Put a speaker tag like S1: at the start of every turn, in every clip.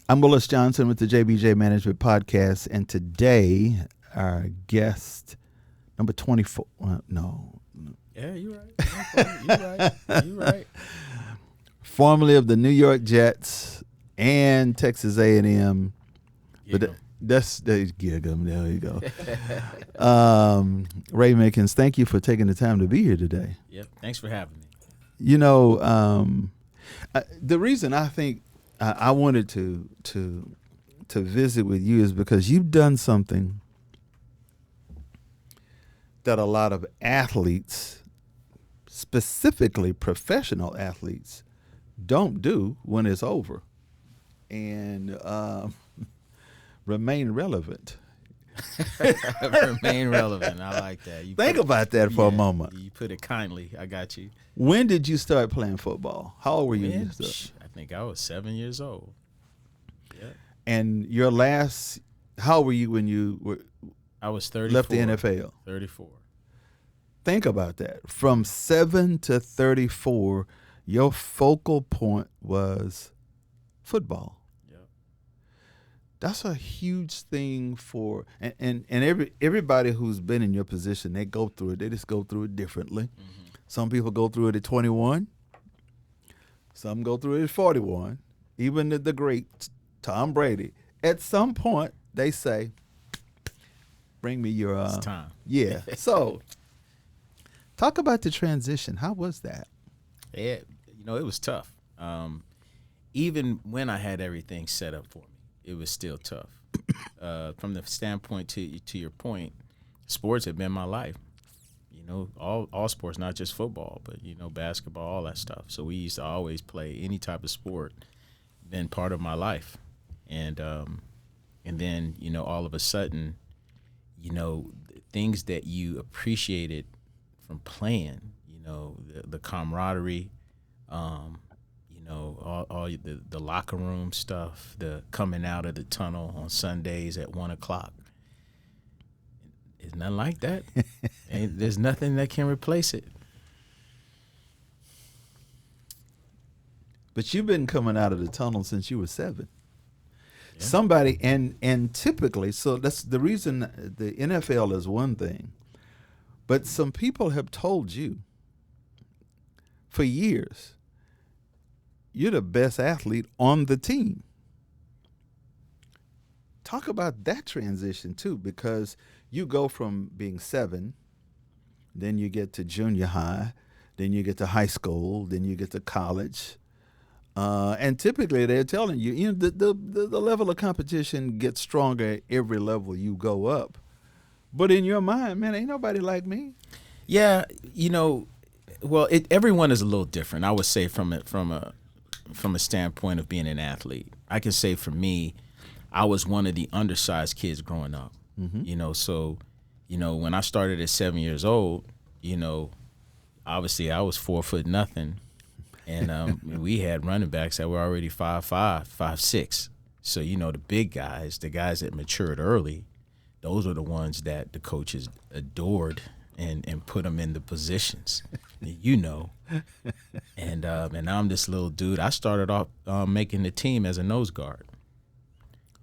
S1: I'm Willis Johnson with the JBJ Management Podcast, and today our guest, number 24. No.
S2: Yeah, you're right. You're right.
S1: Formerly of the New York Jets and Texas A&M. But that's Gig'em. There you go. Ray Mickens, thank you for taking the time to be here today.
S2: Yep. Thanks for having me.
S1: You know, the reason I think I wanted to visit with you is because you've done something that a lot of athletes, specifically professional athletes, don't do when it's over, and remain relevant.
S2: Remain relevant. I like that.
S1: Think about that for a moment.
S2: You put it kindly. I got you.
S1: When did you start playing football? How old were you?
S2: I think I was 7 years old. Yeah.
S1: And your last, how old were you when you were?
S2: I was 34.
S1: Left the NFL.
S2: 34.
S1: Think about that. From 7 to 34, your focal point was football.
S2: Yep.
S1: That's a huge thing for, and everybody who's been in your position, they go through it. They just go through it differently. Mm-hmm. Some people go through it at 21. Some go through it at 41. Even the great Tom Brady. At some point, they say, bring me your...
S2: it's time.
S1: Yeah. So, talk about the transition. How was that?
S2: Yeah, it was tough. Even when I had everything set up for me, it was still tough. From the standpoint to your point, sports have been my life. All sports, not just football, but basketball, all that stuff. So we used to always play any type of sport. Been part of my life, and then all of a sudden, things that you appreciated from playing, the camaraderie, all the locker room stuff, the coming out of the tunnel on Sundays at 1:00. It's nothing like that. There's nothing that can replace it.
S1: But you've been coming out of the tunnel since you were 7.
S2: Yeah.
S1: Somebody, and typically, so that's the reason the NFL is one thing, but some people have told you for years, you're the best athlete on the team. Talk about that transition too, because you go from being 7, then you get to junior high, then you get to high school, then you get to college. And typically they're telling you, the level of competition gets stronger every level you go up. But in your mind, man, ain't nobody like me.
S2: Yeah, well, everyone is a little different. I would say from a standpoint of being an athlete. I can say for me, I was one of the undersized kids growing up. Mm-hmm. So when I started at 7 years old, obviously I was 4 foot nothing. And we had running backs that were already 5'5", 5'6". So, the big guys, the guys that matured early, those were the ones that the coaches adored and put them in the positions, And I'm this little dude. I started off making the team as a nose guard,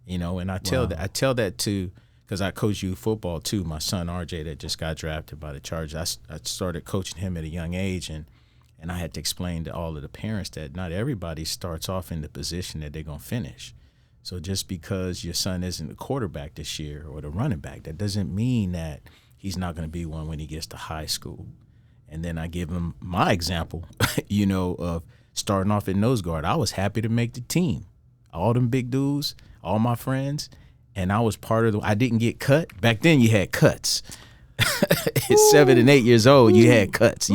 S2: and I tell that to, because I coach youth football too. My son RJ that just got drafted by the Chargers, I started coaching him at a young age, and I had to explain to all of the parents that not everybody starts off in the position that they're going to finish. So just because your son isn't the quarterback this year or the running back, that doesn't mean that he's not going to be one when he gets to high school. And then I give him my example, of starting off at nose guard. I was happy to make the team. All them big dudes, all my friends, and I was part of I didn't get cut. Back then you had cuts. At 7 and 8 years old, you had cuts.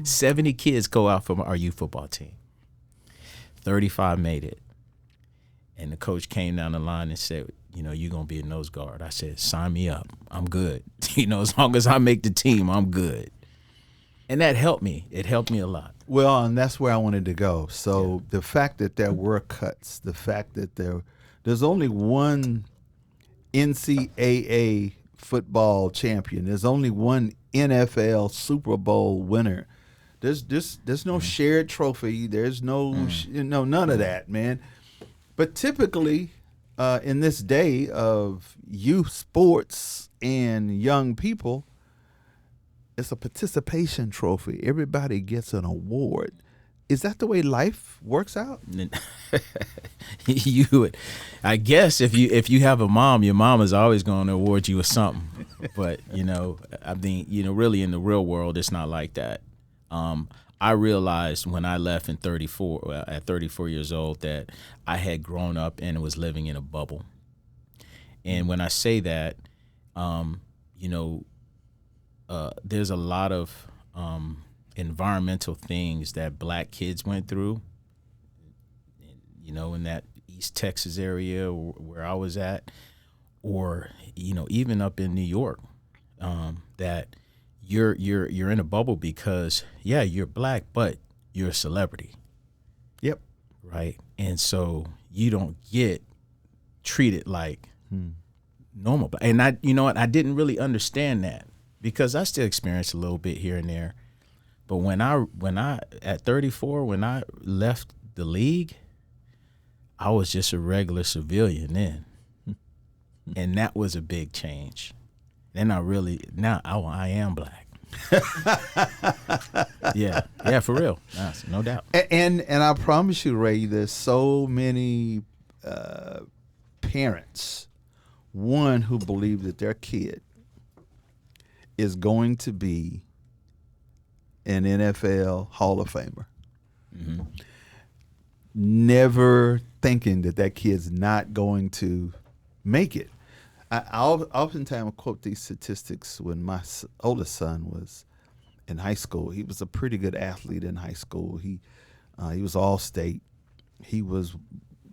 S2: 70 kids go out from our youth football team. 35 made it. And the coach came down the line and said, you're going to be a nose guard. I said, sign me up. I'm good. As long as I make the team, I'm good. And that helped me. It helped me a lot.
S1: Well, and that's where I wanted to go. So the fact that there were cuts, the fact that there's only one NCAA football champion. There's only one NFL Super Bowl winner. There's no shared trophy. There's no none of that, man. But typically, in this day of youth sports and young people, it's a participation trophy. Everybody gets an award. Is that the way life works out?
S2: You would, I guess, if you have a mom, your mom is always going to award you with something. But I mean, really in the real world, it's not like that. I realized when I left at 34 years old, that I had grown up and was living in a bubble. And when I say that, there's a lot of environmental things that black kids went through, in that East Texas area where I was at, or, even up in New York, that you're in a bubble because, yeah, you're black, but you're a celebrity.
S1: Yep.
S2: Right. And so you don't get treated like normal. And I didn't really understand that, because I still experience a little bit here and there. But when I at 34, when I left the league, I was just a regular civilian then. And that was a big change. Then I am black. Yeah, for real. No doubt.
S1: And I promise you, Ray, there's so many parents, one, who believe that their kid is going to be an NFL Hall of Famer. Mm-hmm. Never thinking that kid's not going to make it. I oftentimes quote these statistics. When my oldest son was in high school, he was a pretty good athlete in high school. He was all state. He was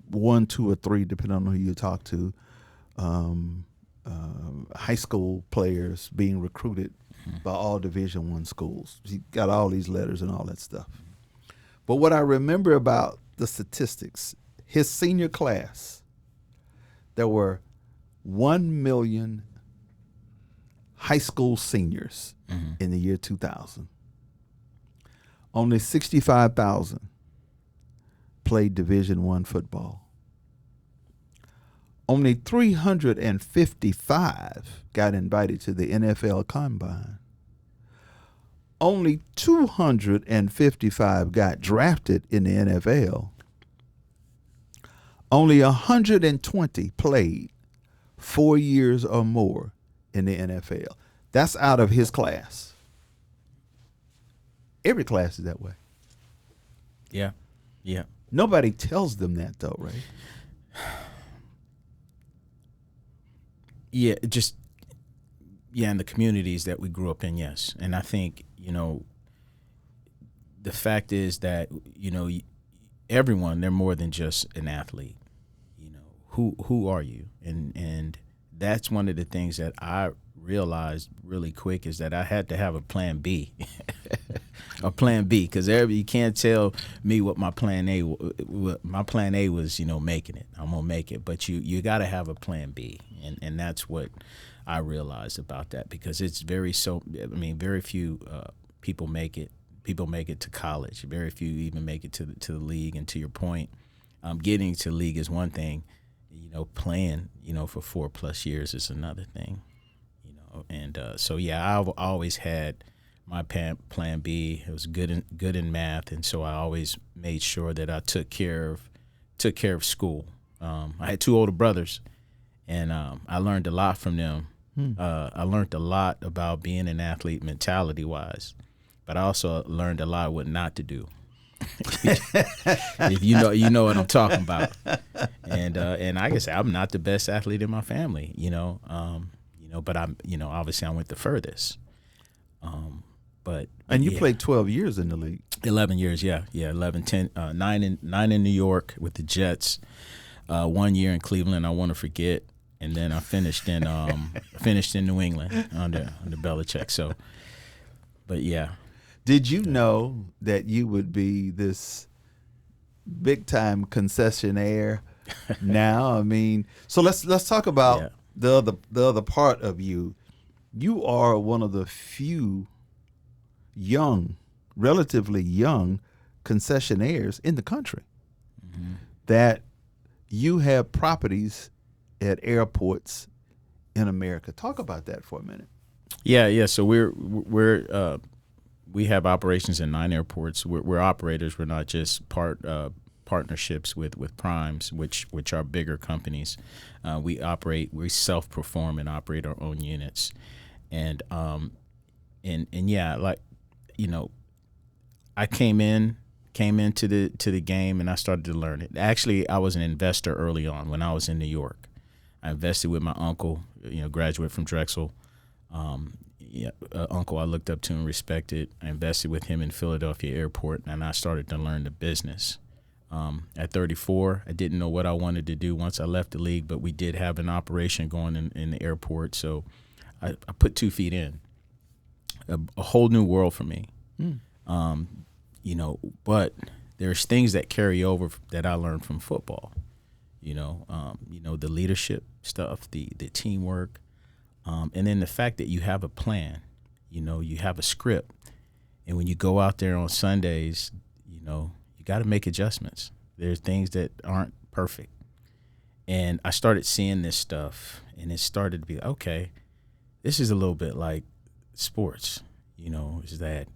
S1: 1, 2, or 3, depending on who you talk to. High school players being recruited by all Division I schools. He got all these letters and all that stuff. But what I remember about the statistics, his senior class, there were 1 million high school seniors in the year 2000. Only 65,000 played Division I football. Only 355 got invited to the NFL Combine. Only 255 got drafted in the NFL. Only 120 played 4 years or more in the NFL. That's out of his class. Every class is that way.
S2: Yeah.
S1: Nobody tells them that, though, right?
S2: Yeah, in the communities that we grew up in, yes. And I think, the fact is that, everyone, they're more than just an athlete. Who are you? And that's one of the things that I realized really quick, is that I had to have a plan B. A plan B, because you can't tell me what my plan A was, making it. I'm going to make it. But you got to have a plan B. And that's what I realized about that, because it's very few people make it. People make it to college. Very few even make it to the league. And to your point, getting to the league is one thing. Playing, for 4+ years is another thing. And so yeah, I've always had my plan B. It was good in math, and so I always made sure that I took care of school. I had 2 older brothers, and I learned a lot from them. I learned a lot about being an athlete mentality wise, but I also learned a lot what not to do. If you know what I'm talking about. And I can say I'm not the best athlete in my family, but I'm, obviously I went the furthest.
S1: And you played 12 years in the league.
S2: 11 years, yeah, 11, 10, 9 in New York with the Jets, 1 year in Cleveland, I want to forget, and then I finished in New England under Belichick. So, but yeah.
S1: Did you know that you would be this big time concessionaire now? I mean, so let's talk about the other part of you. You are one of the few relatively young concessionaires in the country that you have properties at airports in America. Talk about that for a minute.
S2: Yeah. So we have operations in 9 airports. We're operators. We're not just partnerships with primes, which are bigger companies. We self-perform and operate our own units, and yeah, like, you know, I came into the game and I started to learn it. Actually, I was an investor early on when I was in New York. I invested with my uncle, graduate from Drexel. Uncle I looked up to and respected. I invested with him in Philadelphia Airport, and I started to learn the business. At 34, I didn't know what I wanted to do once I left the league, but we did have an operation going in the airport, so I put 2 feet in. A whole new world for me. But there's things that carry over that I learned from football. The leadership stuff, the teamwork, and then the fact that you have a plan. You have a script, and when you go out there on Sundays, you got to make adjustments. There's things that aren't perfect, and I started seeing this stuff, and it started to be, okay, this is a little bit like sports. Is that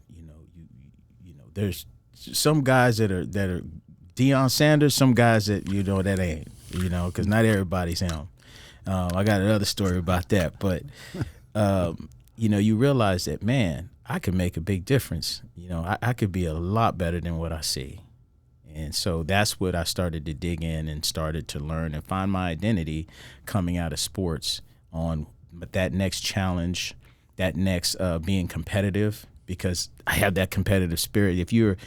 S2: there's some guys that are Deion Sanders, some guys that that ain't, because not everybody's him. I got another story about that, but you realize that, man, I can make a big difference. I could be a lot better than what I see, and so that's what I started to dig in and started to learn and find my identity coming out of sports on that next challenge, that next being competitive. Because I have that competitive spirit. If you're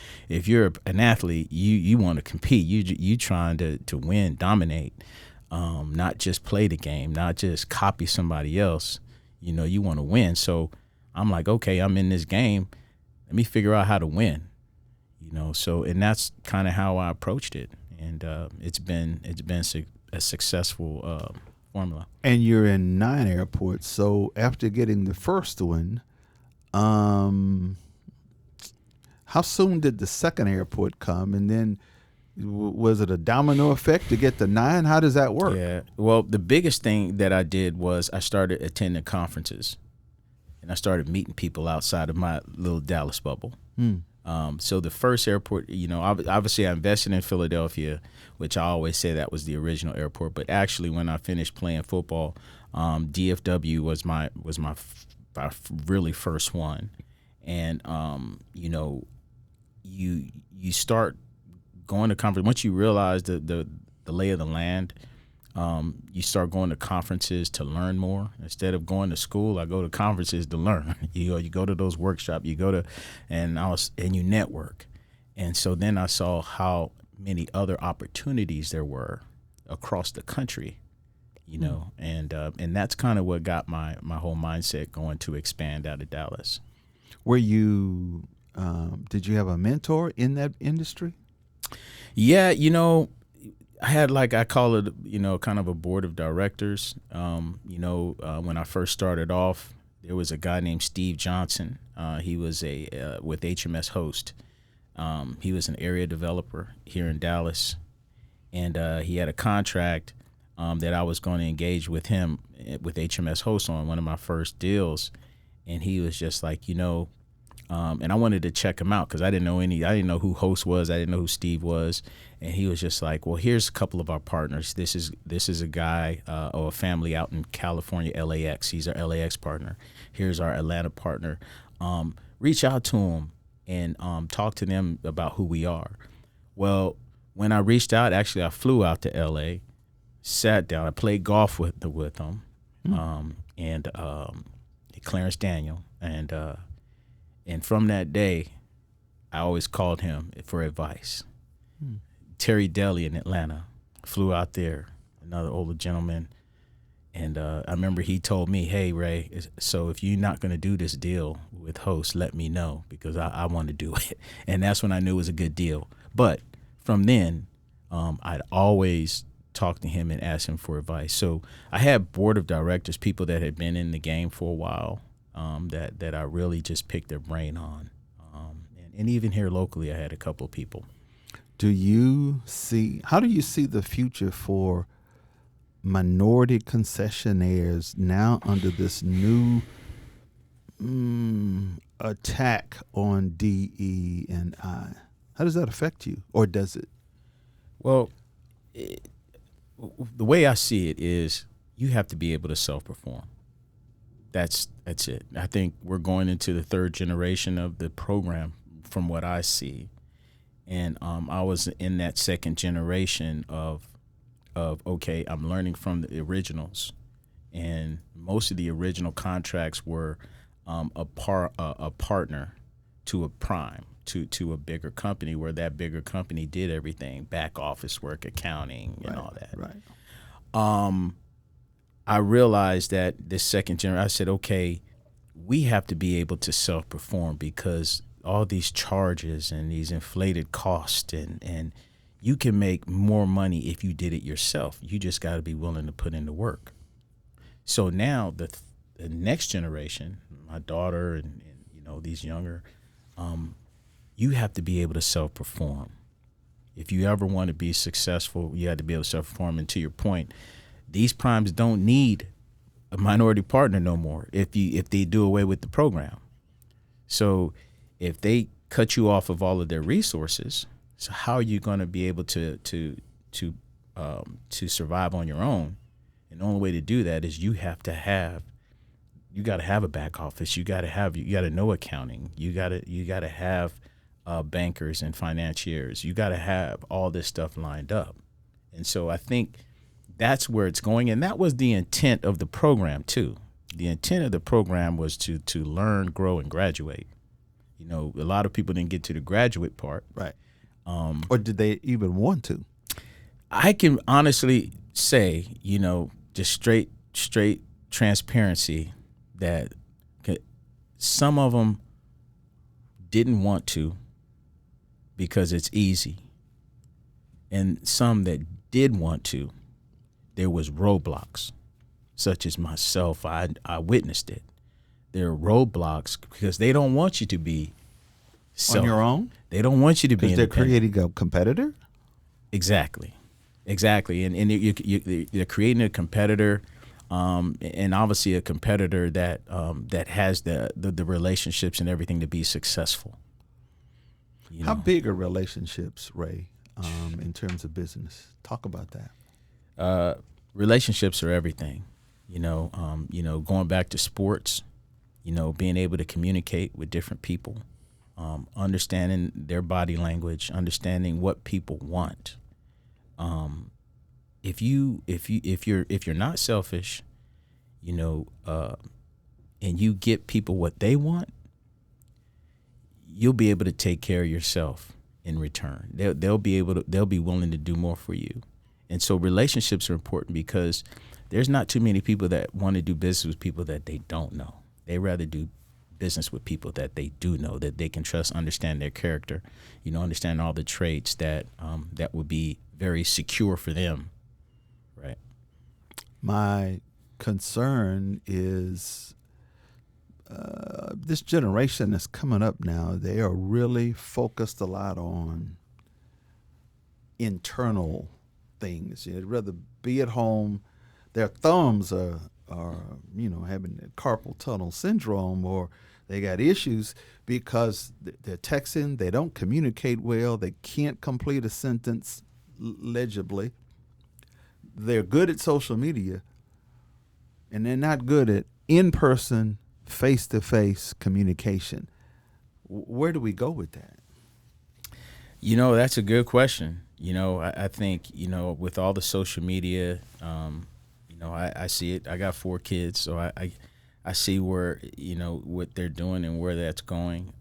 S2: an athlete, you want to compete. You trying to win, dominate, not just play the game, not just copy somebody else. You want to win. So I'm like, okay, I'm in this game. Let me figure out how to win. And that's kind of how I approached it, and it's been a successful formula.
S1: And you're in 9 airports. So after getting the first one, how soon did the second airport come, and then was it a domino effect to get the 9? How does that work?
S2: Yeah, well, the biggest thing that I did was I started attending conferences, and I started meeting people outside of my little Dallas bubble. So the first airport, obviously I invested in Philadelphia, which I always say that was the original airport, but actually when I finished playing football, DFW was my really first one. And you start going to conference once you realize the lay of the land. You start going to conferences to learn more. Instead of going to school, I go to conferences to learn. You go to those workshops, and you network. And so then I saw how many other opportunities there were across the country. And that's kind of what got my whole mindset going to expand out of Dallas.
S1: Were you, did you have a mentor in that industry?
S2: Yeah, I had, I call it, kind of a board of directors. When I first started off, there was a guy named Steve Johnson. He was with HMS Host. He was an area developer here in Dallas, and he had a contract that I was going to engage with him with HMS Host on one of my first deals, and he was just like, and I wanted to check him out because I didn't know who Host was, I didn't know who Steve was, and he was just like, well, here's a couple of our partners. This is a guy or a family out in California, LAX. He's our LAX partner. Here's our Atlanta partner. Reach out to them and talk to them about who we are. Well, when I reached out, actually, I flew out to LA. Sat down. I played golf with them, and Clarence Daniel, and from that day, I always called him for advice. Terry Daly in Atlanta, flew out there, another older gentleman, and I remember he told me, "Hey Ray, so if you're not going to do this deal with Host, let me know because I want to do it." And that's when I knew it was a good deal. But from then, I'd always talk to him and ask him for advice. So I had board of directors, people that had been in the game for a while, that I really just picked their brain on. And even here locally, I had a couple of people.
S1: how do you see the future for minority concessionaires now under this new attack on DE&I? How does that affect you, or does it?
S2: Well, the way I see it is you have to be able to self-perform. That's it. I think we're going into the third generation of the program from what I see. And I was in that second generation of okay, I'm learning from the originals. And most of the original contracts were a partner to a prime, to a bigger company, where that bigger company did everything, back office work, accounting, and all that.
S1: Right.
S2: I realized that this second generation, I said, okay, we have to be able to self-perform, because all these charges and these inflated costs, and you can make more money if you did it yourself. You just got to be willing to put in the work. So now the next generation, my daughter and these younger, you have to be able to self-perform. If you ever want to be successful, you have to be able to self-perform. And to your point, these primes don't need a minority partner no more if they do away with the program. So if they cut you off of all of their resources, so how are you going to be able to survive on your own? And the only way to do that is you got to have a back office. You got to know accounting. You got to have bankers and financiers. You got to have all this stuff lined up. And so I think that's where it's going. And that was the intent of the program too. The intent of the program was to learn, grow, and graduate. A lot of people didn't get to the graduate part.
S1: Right. Or did they even want to?
S2: I can honestly say, just straight transparency, that some of them didn't want to because it's easy. And some that did want to, there was roadblocks, such as myself. I witnessed it. There are roadblocks because they don't want you to be
S1: on your own.
S2: They don't want you to be independent.
S1: Because they're creating a competitor?
S2: Exactly. And you're creating a competitor, and obviously a competitor that has the relationships and everything to be successful.
S1: How big are relationships, Ray, in terms of business? Talk about that.
S2: Relationships are everything. Going back to sports, being able to communicate with different people, understanding their body language, understanding what people want. If you're not selfish, and you get people what they want, you'll be able to take care of yourself in return. They'll be willing to do more for you. And so relationships are important because there's not too many people that want to do business with people that they don't know. They rather do business with people that they do know, that they can trust, understand their character, understand all the traits that would be very secure for them. Right.
S1: My concern is this generation that's coming up now, they are really focused a lot on internal things. They'd rather be at home. Their thumbs are having carpal tunnel syndrome, or they got issues because they're texting. They don't communicate well. They can't complete a sentence legibly. They're good at social media, and they're not good at in-person, face-to-face communication. Where do we go with that?
S2: That's a good question. I think, with all the social media, I see it. I got 4 kids, so I see where, what they're doing and where that's going.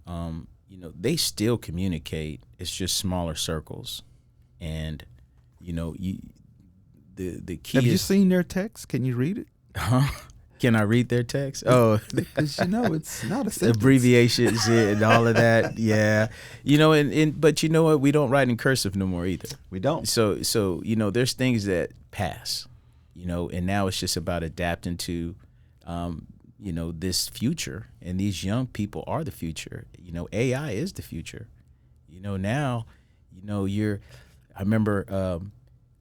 S2: They still communicate. It's just smaller circles. And, the key
S1: Have you seen their text? Can you read it?
S2: Huh? Can I read their text? Oh,
S1: because it's not a sentence.
S2: Abbreviations and all of that. Yeah, but you know what? We don't write in cursive no more either.
S1: We don't.
S2: So there's things that pass, and now it's just about adapting to, this future, and these young people are the future. AI is the future. Now I remember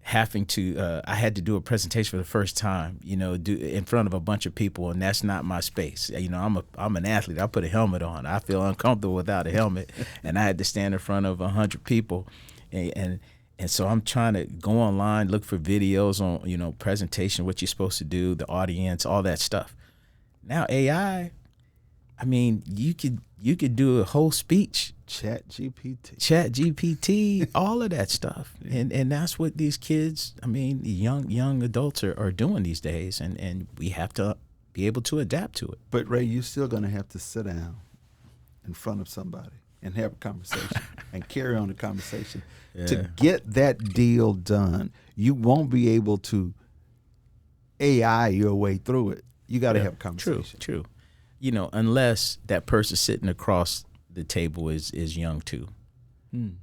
S2: having to, I had to do a presentation for the first time, do in front of a bunch of people, and that's not my space. I'm an athlete. I put a helmet on. I feel uncomfortable without a helmet, and I had to stand in front of 100 people, and so I'm trying to go online, look for videos on, presentation, what you're supposed to do, the audience, all that stuff. Now AI, I mean, you could do a whole speech.
S1: Chat GPT,
S2: all of that stuff. And that's what these kids, I mean, young adults are doing these days, and we have to be able to adapt to it.
S1: But Ray, you're still going to have to sit down in front of somebody and have a conversation and carry on the conversation. Yeah. To get that deal done, you won't be able to AI your way through it. You got to have a conversation.
S2: True. Unless that person sitting across the table is young too. And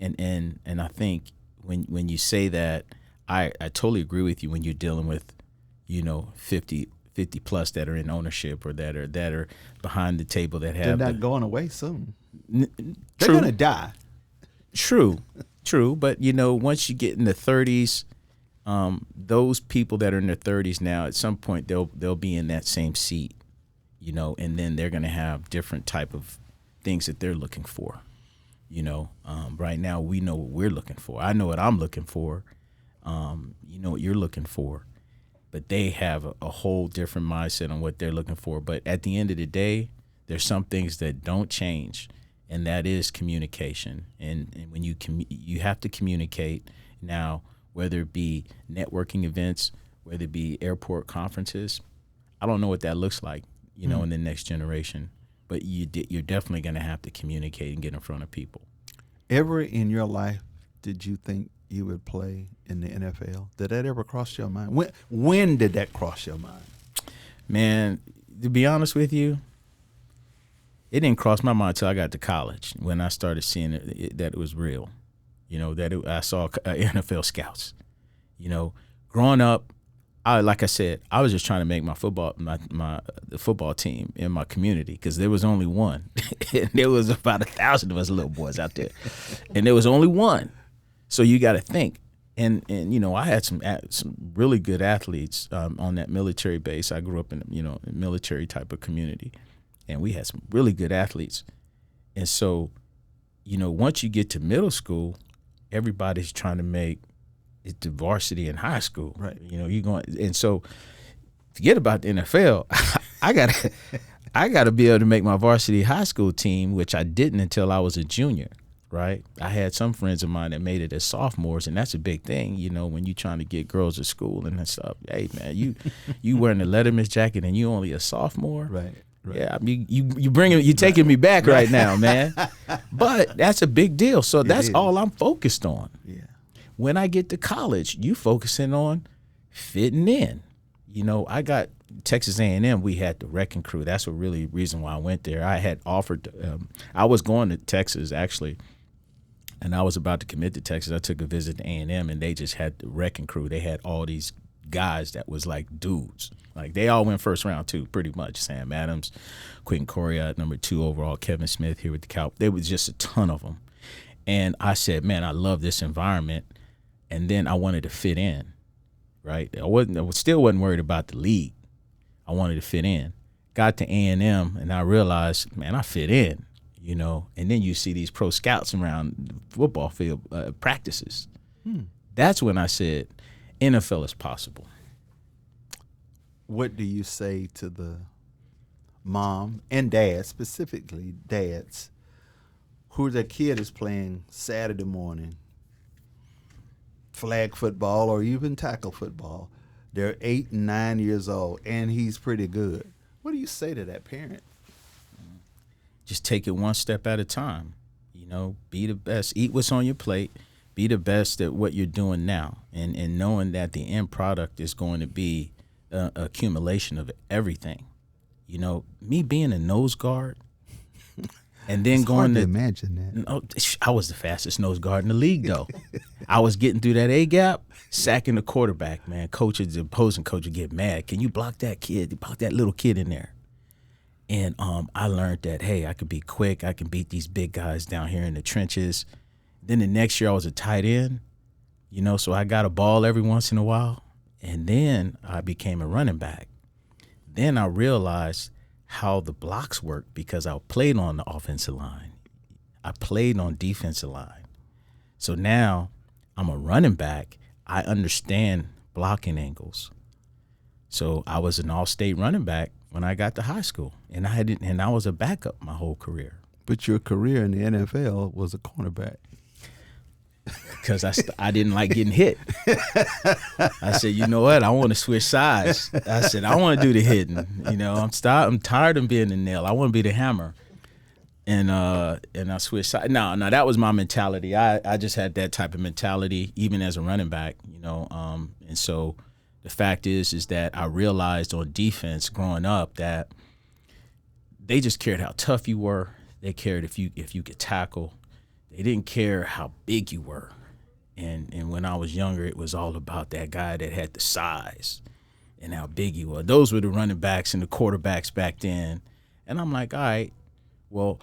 S2: I think when you say that, I totally agree with you when you're dealing with 50 plus that are in ownership or that are behind the table that have.
S1: They're not going away soon. They're going to die.
S2: True. But once you get in the 30s, those people that are in their 30s now, at some point they'll be in that same seat, and then they're going to have different type of things that they're looking for. Right now we know what we're looking for. I know what I'm looking for. You know what you're looking for. But they have a whole different mindset on what they're looking for. But at the end of the day, there's some things that don't change, and that is communication. And when you have to communicate now, whether it be networking events, whether it be airport conferences, I don't know what that looks like, in the next generation. But you're definitely going to have to communicate and get in front of people.
S1: Ever in your life did you think you would play in the NFL? Did that ever cross your mind? When did that cross your mind?
S2: Man, to be honest with you, it didn't cross my mind until I got to college, when I started seeing that it was real. I saw NFL scouts. Growing up, like I said, I was just trying to make the football team in my community, because there was only one. And there was about 1,000 of us little boys out there, and there was only one. So you got to think. And I had some really good athletes on that military base. I grew up in a military type of community, and we had some really good athletes. And so, once you get to middle school, everybody's trying to make it to varsity in high school.
S1: Right.
S2: You're going, and so forget about the NFL. I gotta be able to make my varsity high school team, which I didn't until I was a junior. Right. I had some friends of mine that made it as sophomores, and that's a big thing, when you're trying to get girls to school and that stuff. Hey man, you wearing the Letterman's jacket and you only a sophomore.
S1: Right.
S2: Yeah, I mean, you're taking me back right now, man. But that's a big deal. So that's all I'm focused on.
S1: Yeah.
S2: When I get to college, you focusing on fitting in. I got Texas A&M. We had the wrecking crew. That's a really reason why I went there. I had offered. I was going to Texas actually, and I was about to commit to Texas. I took a visit to A&M, and they just had the wrecking crew. They had all these guys that was like dudes. Like they all went first round too, pretty much. Sam Adams, Quentin Coryatt, number 2 overall, Kevin Smith here with the Cowboys. There was just a ton of them. And I said, man, I love this environment. And then I wanted to fit in, right? I still wasn't worried about the league. I wanted to fit in. Got to A&M, and I realized, man, I fit in, And then you see these pro scouts around the football field practices. That's when I said, NFL is possible.
S1: What do you say to the mom and dad, specifically dads, who their kid is playing Saturday morning, flag football or even tackle football? They're 8 and 9 years old, and he's pretty good. What do you say to that parent?
S2: Just take it one step at a time. Be the best. Eat what's on your plate. Be the best at what you're doing now, and knowing that the end product is going to be an accumulation of everything. Me being a nose guard and then
S1: it's
S2: going
S1: hard
S2: to
S1: imagine that.
S2: No, I was the fastest nose guard in the league, though. I was getting through that A gap, sacking the quarterback, man. The opposing coach would get mad. Can you block that kid? Block that little kid in there. And I learned that, hey, I could be quick. I can beat these big guys down here in the trenches. Then the next year I was a tight end, so I got a ball every once in a while. And then I became a running back. Then I realized how the blocks work because I played on the offensive line. I played on defensive line. So now I'm a running back. I understand blocking angles. So I was an all-state running back when I got to high school, and I was a backup my whole career.
S1: But your career in the NFL was a cornerback.
S2: Because I didn't like getting hit. I said, you know what? I want to switch sides. I said, I want to do the hitting. I'm tired of being the nail. I want to be the hammer. And I switched sides. No, that was my mentality. I just had that type of mentality even as a running back, And so the fact is that I realized on defense growing up that they just cared how tough you were. They cared if you could tackle. They didn't care how big you were. And when I was younger, it was all about that guy that had the size and how big he was. Those were the running backs and the quarterbacks back then. And I'm like, all right, well,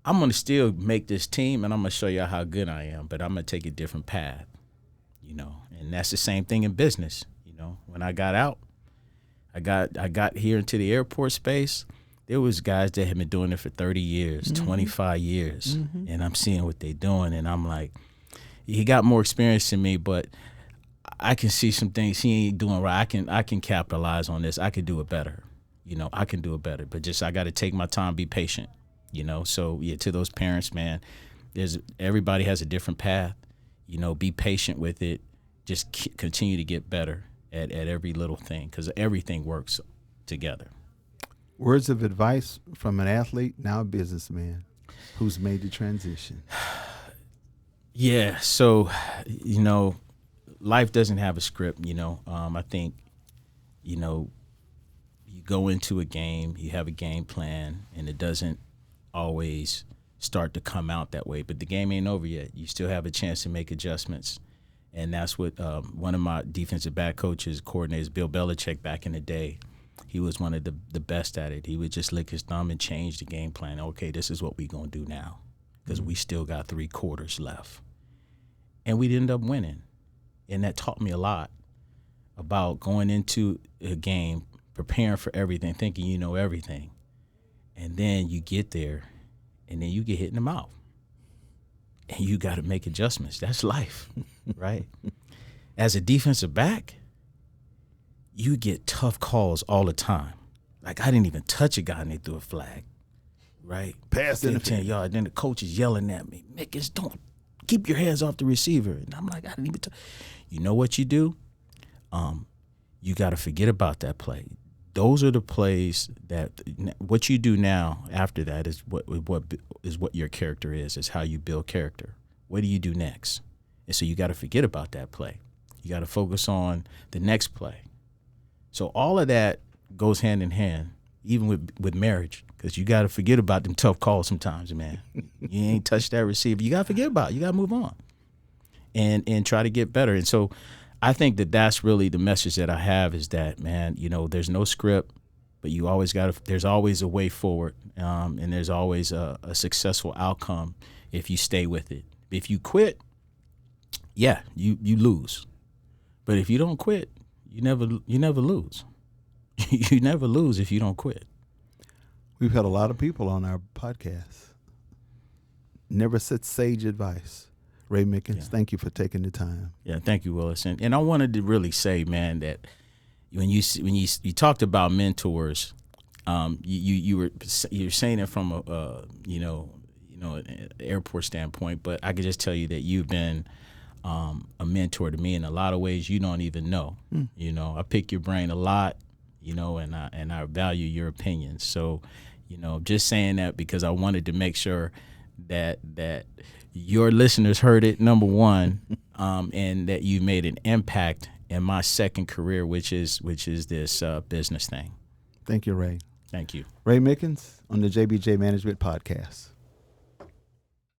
S2: I'm going to still make this team, and I'm going to show you how good I am, but I'm going to take a different path, And that's the same thing in business. When I got out, I got here into the airport space. There was guys that had been doing it for 30 years, 25 years, and I'm seeing what they're doing, and I'm like, he got more experience than me, but I can see some things he ain't doing right. I can capitalize on this. I can do it better. I can do it better, but just I got to take my time, be patient. So yeah, to those parents, man, everybody has a different path. Be patient with it. Just continue to get better at every little thing because everything works together.
S1: Words of advice from an athlete, now a businessman, who's made the transition.
S2: Yeah, so, life doesn't have a script, I think, you go into a game, you have a game plan, and it doesn't always start to come out that way. But the game ain't over yet. You still have a chance to make adjustments. And that's what one of my defensive back coaches, coordinators, Bill Belichick, back in the day, he was one of the best at it. He would just lick his thumb and change the game plan. Okay, this is what we're going to do now because we still got 3 quarters left. And we'd end up winning. And that taught me a lot about going into a game, preparing for everything, thinking you know everything. And then you get there, and then you get hit in the mouth. And you got to make adjustments. That's life, right? As a defensive back, you get tough calls all the time. Like, I didn't even touch a guy and they threw a flag, right?
S1: Pass
S2: 15 yards. Then the coach is yelling at me, Mickens, don't keep your hands off the receiver. And I'm like, I didn't even touch. You know what you do? You got to forget about that play. Those are the plays that what you do now after that is what your character is how you build character. What do you do next? And so you got to forget about that play. You got to focus on the next play. So all of that goes hand in hand, even with marriage, because you got to forget about them tough calls sometimes, man. You ain't touched that receiver. You got to forget about it. You got to move on and try to get better. And so I think that's really the message that I have is that, man, there's no script, but you always there's always a way forward, and there's always a successful outcome if you stay with it. If you quit, yeah, you lose. But if you don't quit, you never lose. You never lose if you don't quit.
S1: We've had a lot of people on our podcast. Never such sage advice. Ray Mickens, Thank you for taking the time.
S2: Yeah, thank you, Willis. And I wanted to really say, man, that when you talked about mentors, you're saying it from an airport standpoint, but I could just tell you that you've been a mentor to me in a lot of ways you don't even know. I pick your brain a lot, and I value your opinions. So, just saying that because I wanted to make sure that your listeners heard it, number one, and that you made an impact in my second career, which is this business thing.
S1: Thank you, Ray.
S2: Thank you.
S1: Ray Mickens on the JBJ Management Podcast.